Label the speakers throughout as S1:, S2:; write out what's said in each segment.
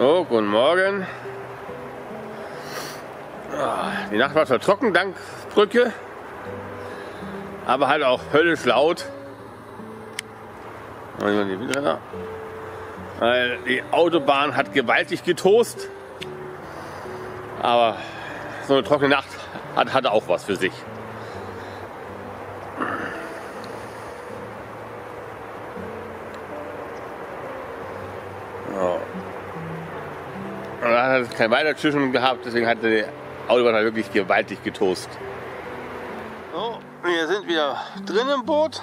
S1: Oh, guten Morgen. Die Nacht war zwar trocken dank Brücke, aber halt auch höllisch laut. Weil die Autobahn hat gewaltig getost. Aber so eine trockene Nacht hat auch was für sich. Ja. Und dann hat es keine Weitertschüssen gehabt, deswegen hat die Autobahn halt wirklich gewaltig getost. So, wir sind wieder drin im Boot.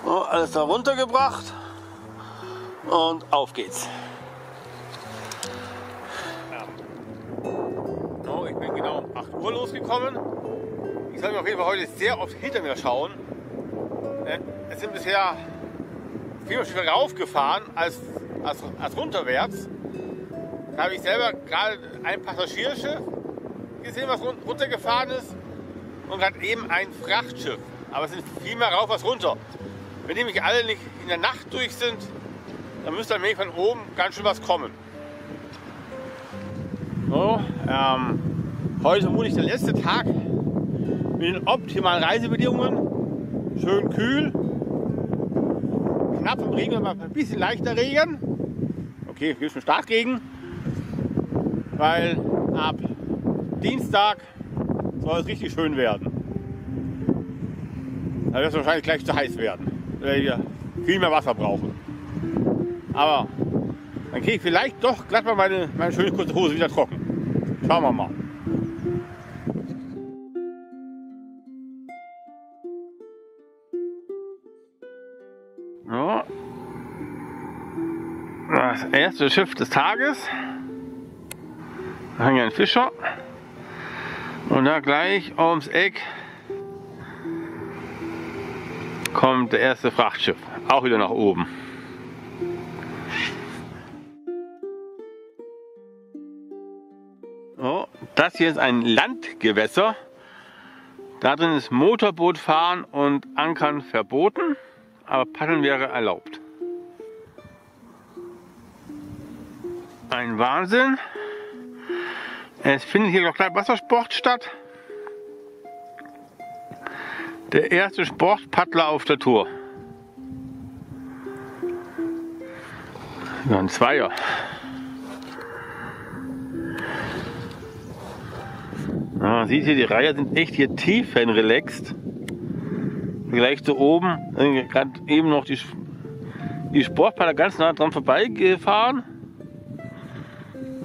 S1: So, alles da runtergebracht. Und auf geht's. So, ich bin genau um 8 Uhr losgekommen. Ich soll mir auf jeden Fall heute sehr oft hinter mir schauen. Es sind bisher viel mehr Schiffe raufgefahren als runterwärts. Da habe ich selber gerade ein Passagierschiff gesehen, was runtergefahren ist, und gerade eben ein Frachtschiff. Aber es sind viel mehr rauf als runter. Wenn die nämlich alle nicht in der Nacht durch sind, dann müsste dann von oben ganz schön was kommen. So, heute vermutlich der letzte Tag mit den optimalen Reisebedingungen. Schön kühl, knapp im Regen, aber ein bisschen leichter Regen. Okay, hier ist schon Starkregen, weil ab Dienstag soll es richtig schön werden. Da wird es wahrscheinlich gleich zu heiß werden, weil wir viel mehr Wasser brauchen. Aber dann kriege ich vielleicht doch glatt mal meine schöne kurze Hose wieder trocken. Schauen wir mal. So. Das erste Schiff des Tages. Da haben wir einen Fischer. Und da gleich ums Eck kommt der erste Frachtschiff. Auch wieder nach oben. So, das hier ist ein Landgewässer. Da drin ist Motorbootfahren und Ankern verboten, aber Paddeln wäre erlaubt. Ein Wahnsinn. Es findet hier noch gleich Wassersport statt. Der erste Sportpaddler auf der Tour. Ja, ein Zweier. Ja, seht ihr, die Reiher sind echt hier tiefenrelaxed. Gleich zu oben, gerade eben noch die Sportpaddler ganz nah dran vorbeigefahren.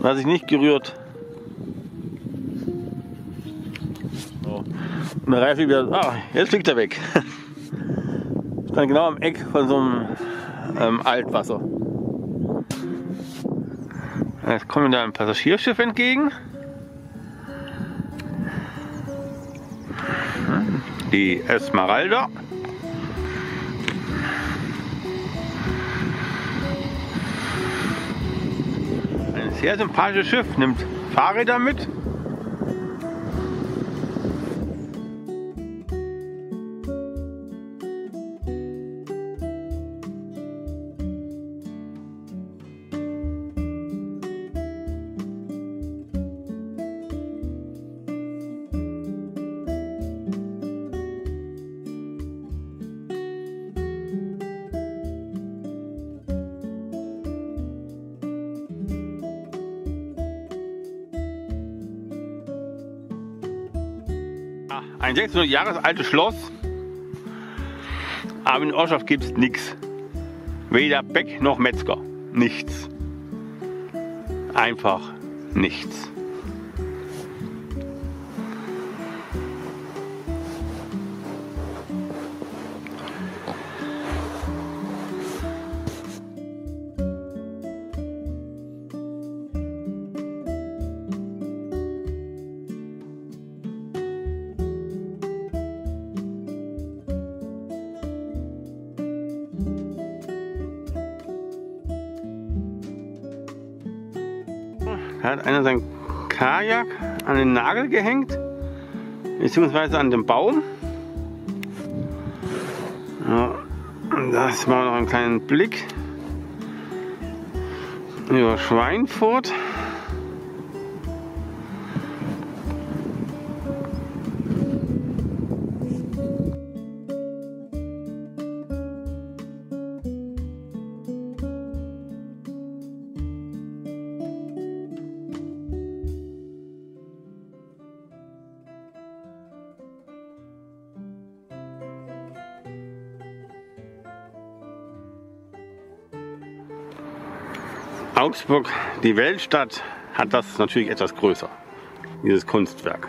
S1: Hat sich nicht gerührt. So. Und der Reifen wieder, jetzt fliegt er weg. Stand genau am Eck von so einem Altwasser. Jetzt kommt da ein Passagierschiff entgegen. Die Esmeralda. Ein sehr sympathisches Schiff, nimmt Fahrräder mit. Ein 600 Jahre altes Schloss, aber in der Ortschaft gibt es nichts. Weder Bäck noch Metzger. Nichts. Einfach nichts. Da hat einer sein Kajak an den Nagel gehängt, beziehungsweise an den Baum. Ja, das machen wir noch einen kleinen Blick. über Schweinfurt. Augsburg, die Weltstadt, hat das natürlich etwas größer, dieses Kunstwerk.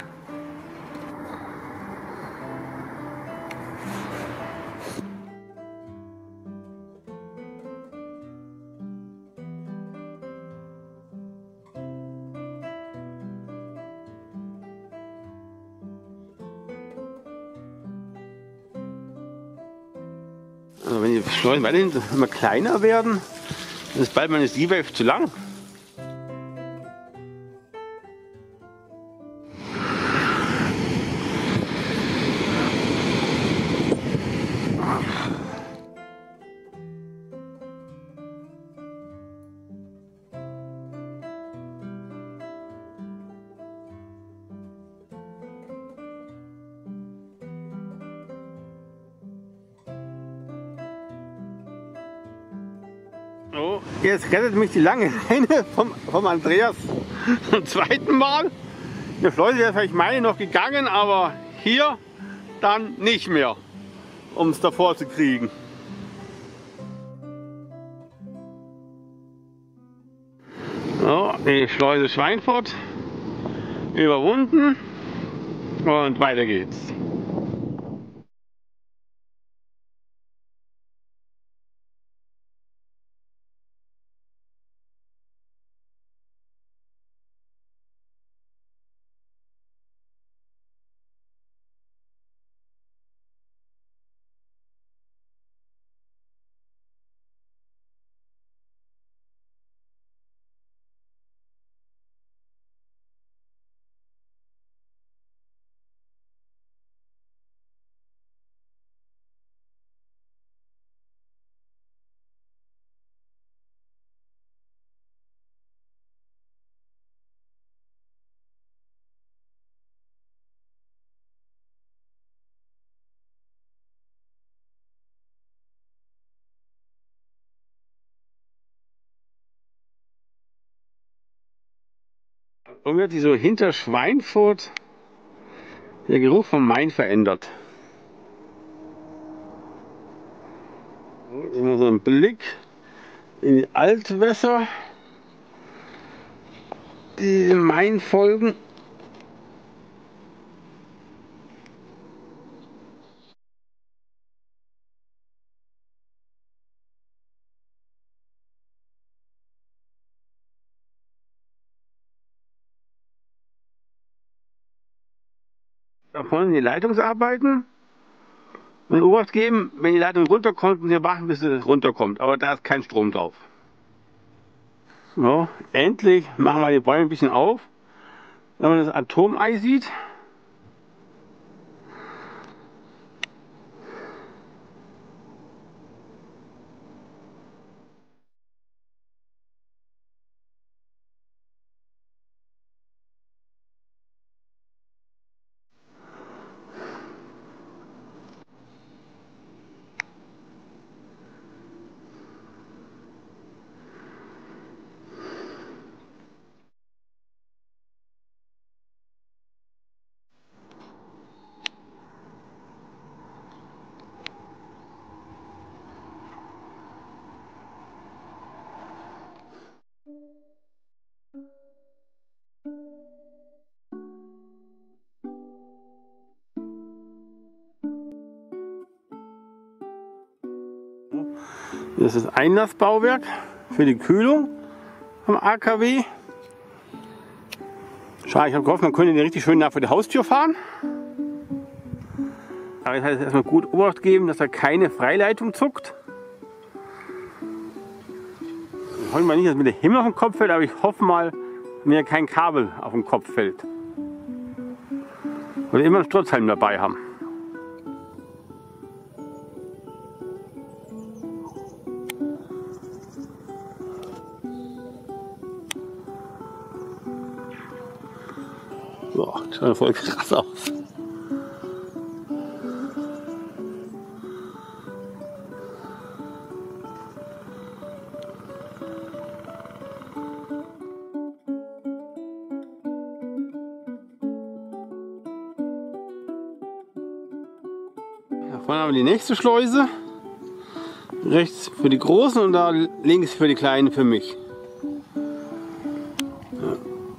S1: Also wenn die Schleusen weiterhin immer kleiner werden, dann ist bald meine Seawave zu lang. So, jetzt rettet mich die lange Leine vom Andreas zum zweiten Mal. In der Schleuse wäre vielleicht meine noch gegangen, aber hier dann nicht mehr, um es davor zu kriegen. So, die Schleuse Schweinfurt überwunden und weiter geht's. Und wird sich so hinter Schweinfurt der Geruch vom Main verändert. Immer so ein Blick in die Altwässer, die dem Main folgen. Da vorne die Leitungsarbeiten. Und Obacht geben, wenn die Leitung runterkommt, müssen wir warten, bis sie runterkommt. Aber da ist kein Strom drauf. So, endlich machen wir die Bäume ein bisschen auf. Wenn man das Atomei sieht. Das ist das Einlassbauwerk für die Kühlung vom AKW. Schade, ich habe gehofft, man könnte den richtig schön nah vor die Haustür fahren. Aber jetzt heißt es erstmal gut Obacht geben, dass da keine Freileitung zuckt. Ich hoffe mal nicht, dass mir der Himmel auf den Kopf fällt, aber ich hoffe mal, mir kein Kabel auf den Kopf fällt. Oder immer einen Sturzhelm dabei haben. Boah, das schaut voll krass aus. Da vorne haben wir die nächste Schleuse. Rechts für die Großen und da links für die Kleinen für mich.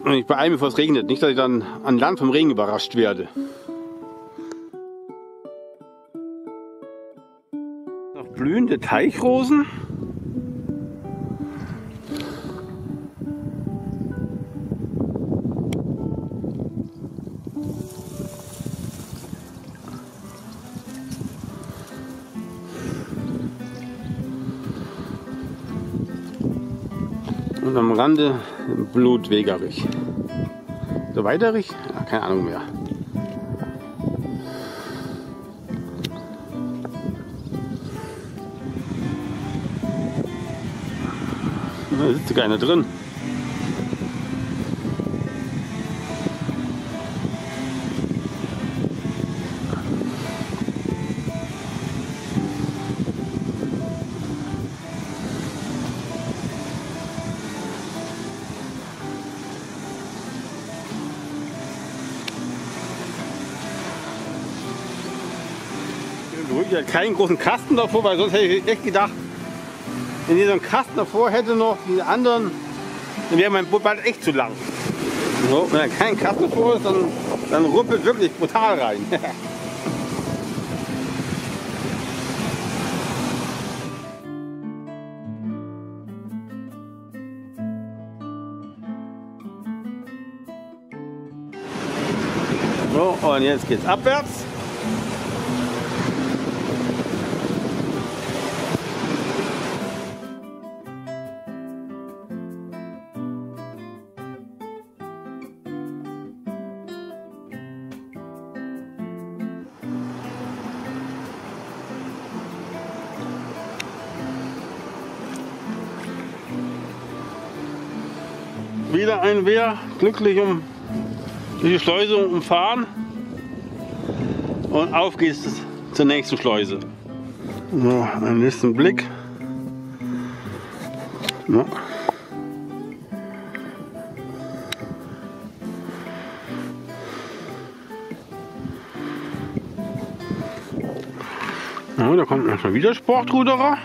S1: Und ich beeile mich, bevor es regnet. Nicht, dass ich dann an Land vom Regen überrascht werde. Noch blühende Teichrosen. Und am Rande Blutwegerich. So Weiderich? Ja, keine Ahnung mehr. Da sitzt sogar einer drin. Ich hatte keinen großen Kasten davor, weil sonst hätte ich echt gedacht, wenn ich so einen Kasten davor hätte noch, die anderen, dann wäre mein Boot bald echt zu lang. So, wenn da kein Kasten davor ist, dann ruppelt wirklich brutal rein. So, und jetzt geht's abwärts. Wieder ein Wehr, glücklich durch die Schleuse umfahren und auf geht's zur nächsten Schleuse. So, einen nächsten Blick. Ja. Ja, da kommt schon wieder Sportruderer.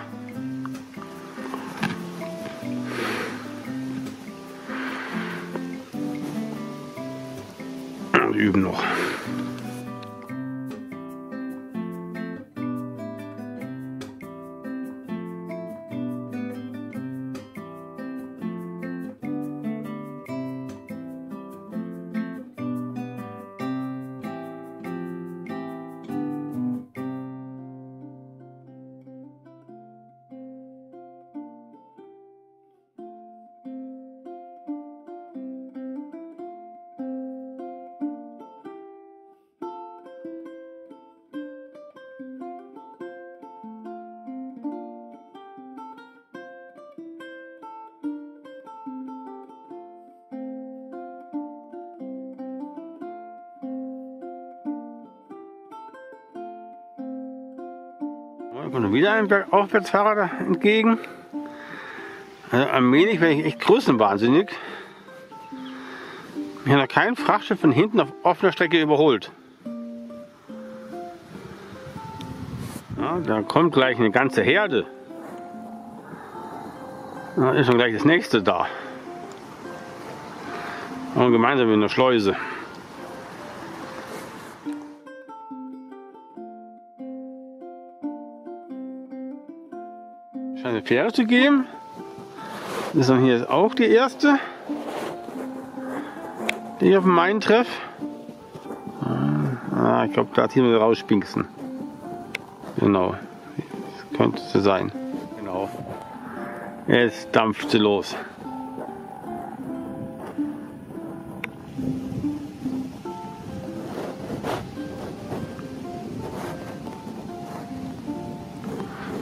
S1: Üben noch. Da kommt wieder ein Bergaufwärtsfahrer entgegen. Also allmählich werde ich echt größenwahnsinnig. Ich habe noch kein Frachtschiff von hinten auf offener Strecke überholt. Ja, da kommt gleich eine ganze Herde. Da ist schon gleich das nächste da. Und gemeinsam in der Schleuse. Scheint eine Fähre zu geben. Das ist hier auch die erste, die ich auf dem Main treffe. Ich glaube, da hier wir rauspinksen. Genau, das könnte sie sein. Genau. Jetzt dampft sie los.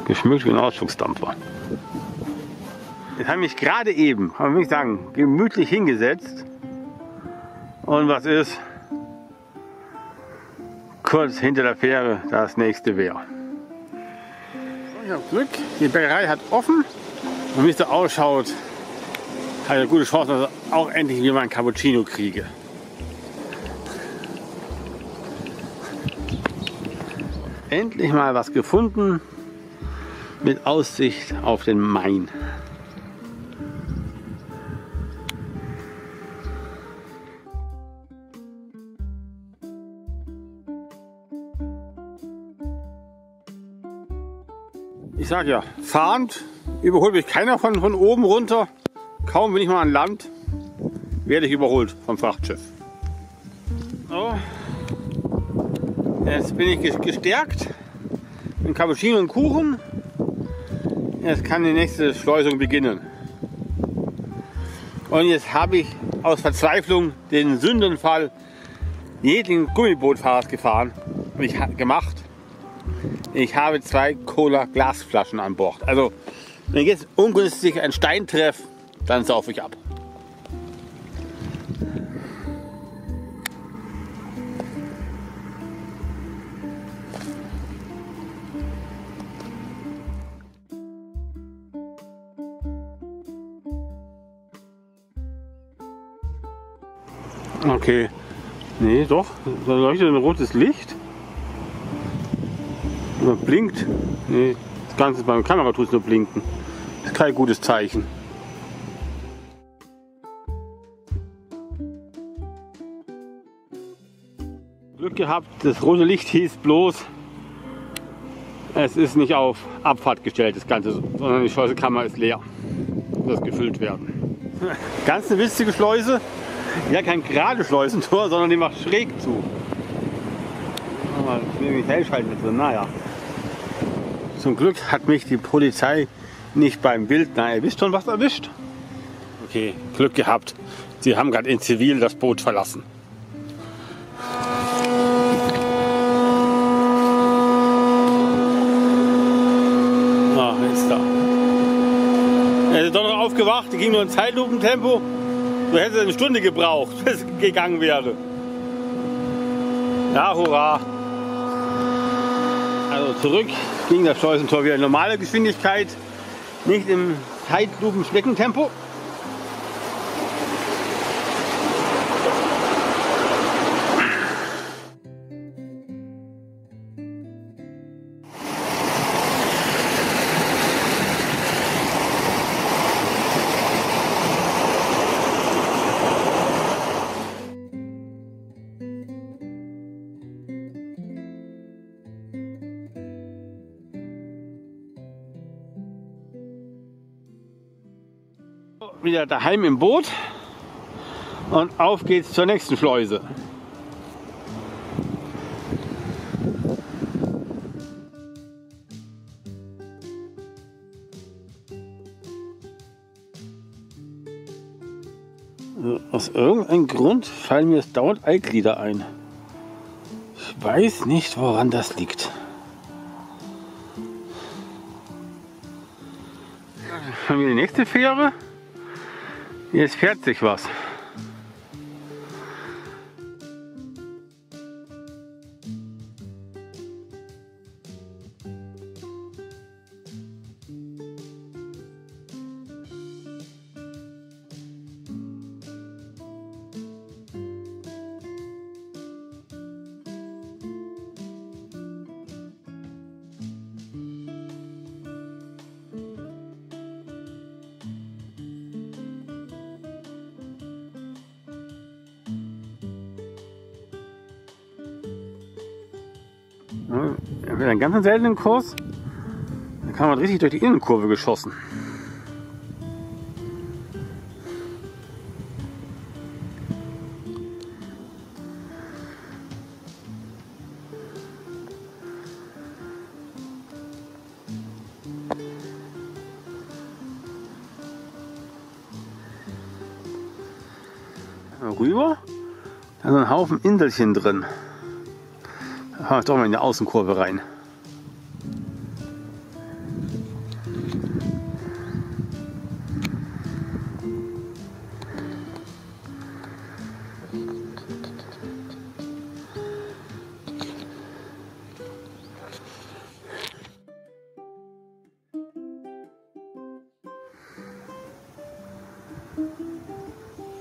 S1: Geschmückt wie ein Ausflugsdampfer. Jetzt habe ich mich gerade eben, kann man wirklich sagen, gemütlich hingesetzt. Und was ist? kurz hinter der Fähre das nächste Wehr. Ich habe Glück, die Bäckerei hat offen und wie es so ausschaut, habe ich eine gute Chance, dass ich auch endlich wieder mal einen Cappuccino kriege. Endlich mal was gefunden mit Aussicht auf den Main. Ich sag ja, fahrend überholt mich keiner von oben runter. Kaum bin ich mal an Land, werde ich überholt vom Frachtschiff. So. Jetzt bin ich gestärkt mit Cappuccino und Kuchen. Jetzt kann die nächste Schleusung beginnen. Und jetzt habe ich aus Verzweiflung den Sündenfall jeden Gummibootfahrers gefahren und gemacht. Ich habe 2 Cola-Glasflaschen an Bord. Also, wenn ich jetzt ungünstig einen Stein treffe, dann saufe ich ab. Okay. Nee, doch. Da leuchtet ein rotes Licht. Oder blinkt. Nee, das Ganze beim Kamera tut es nur blinken. Das ist kein gutes Zeichen. Glück gehabt, das rote Licht hieß bloß, es ist nicht auf Abfahrt gestellt, das Ganze, sondern die Schleusekammer ist leer. Das gefüllt werden. Ganz eine witzige Schleuse. Ja, kein gerade Schleusentor, sondern die macht schräg zu. Ich will mich hellschalten mit drin, naja. Zum Glück hat mich die Polizei nicht beim Wildner erwischt und was erwischt. Okay, Glück gehabt. Sie haben gerade in Zivil das Boot verlassen. Ah, ist da. Er ist doch noch aufgewacht, die ging nur in Zeitlupentempo. Du hättest eine Stunde gebraucht, bis es gegangen wäre. Ja, hurra. Also zurück ging das Schleusentor wieder in normale Geschwindigkeit, nicht im Zeitlupen-Schneckentempo. Wieder daheim im Boot und auf geht's zur nächsten Schleuse. Aus irgendeinem Grund fallen mir jetzt dauernd Eiglieder ein. Ich weiß nicht, woran das liegt. Haben wir die nächste Fähre? Jetzt fährt sich was. Mit einem ganz seltenen Kurs, da kam man richtig durch die Innenkurve geschossen. Rüber, da ist ein Haufen Inselchen drin. Da fahren wir doch mal in die Außenkurve rein.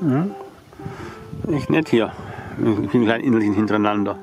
S1: Ja. Echt nett hier. Mit den kleinen Inselchen hintereinander.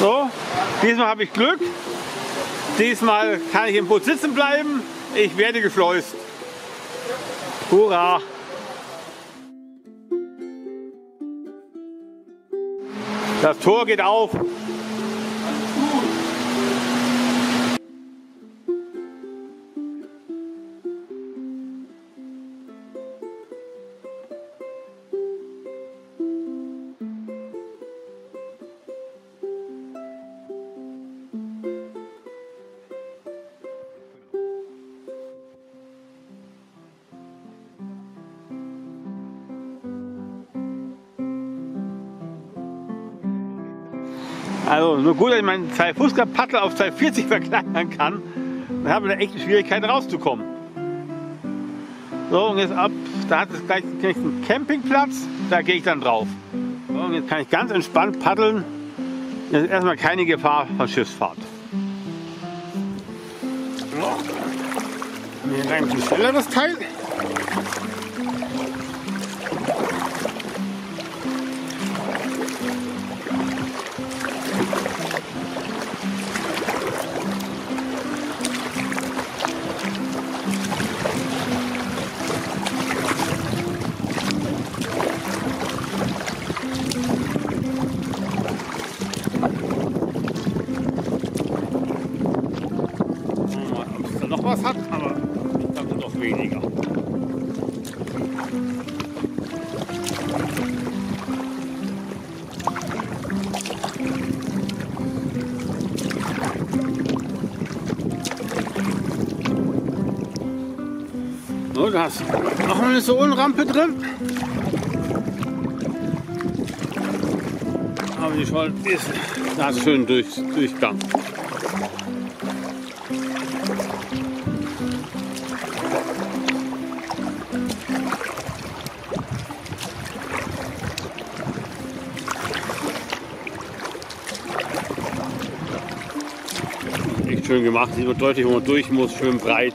S1: So, diesmal habe ich Glück. Diesmal kann ich im Boot sitzen bleiben. Ich werde geschleust. Hurra! Das Tor geht auf. Also nur gut, dass ich meinen 2-Fuß-Paddel auf 240 verkleinern kann. Dann habe ich da echt Schwierigkeiten rauszukommen. So, und jetzt ab, da hat es gleich den nächsten Campingplatz, da gehe ich dann drauf. So, und jetzt kann ich ganz entspannt paddeln. Jetzt ist erstmal keine Gefahr von Schiffsfahrt. So. Hier rein ein bisschen schneller das Teil. Noch was hat, aber ich glaube noch weniger. So, da ist noch eine Sohlenrampe drin. Aber die schon ist, da ist schön Durchgang. Echt schön gemacht, sieht man deutlich, wo man durch muss, schön breit.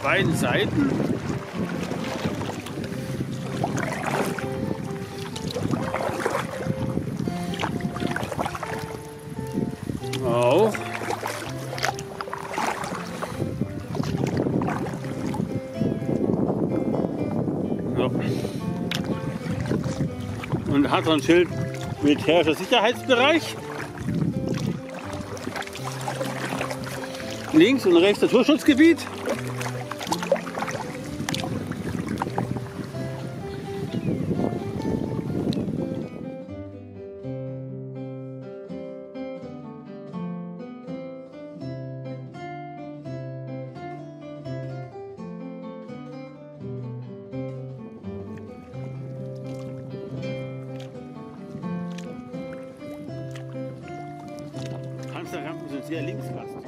S1: beiden Seiten. Auch. So. Und hat so ein Schild militärischer Sicherheitsbereich. Links und rechts Naturschutzgebiet. Kanzlerrampen sind sehr linkslastig.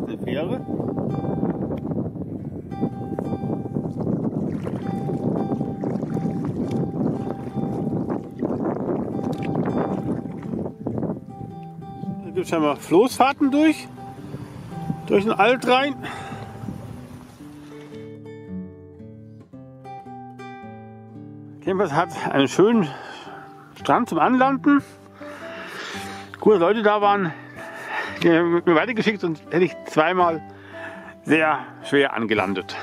S1: Eine Fähre. Da gibt es scheinbar Floßfahrten durch den Alt rein. Jedenfalls hat einen schönen Strand zum Anlanden. Gute Leute da waren. Die haben mir weitergeschickt und hätte ich zweimal sehr schwer angelandet.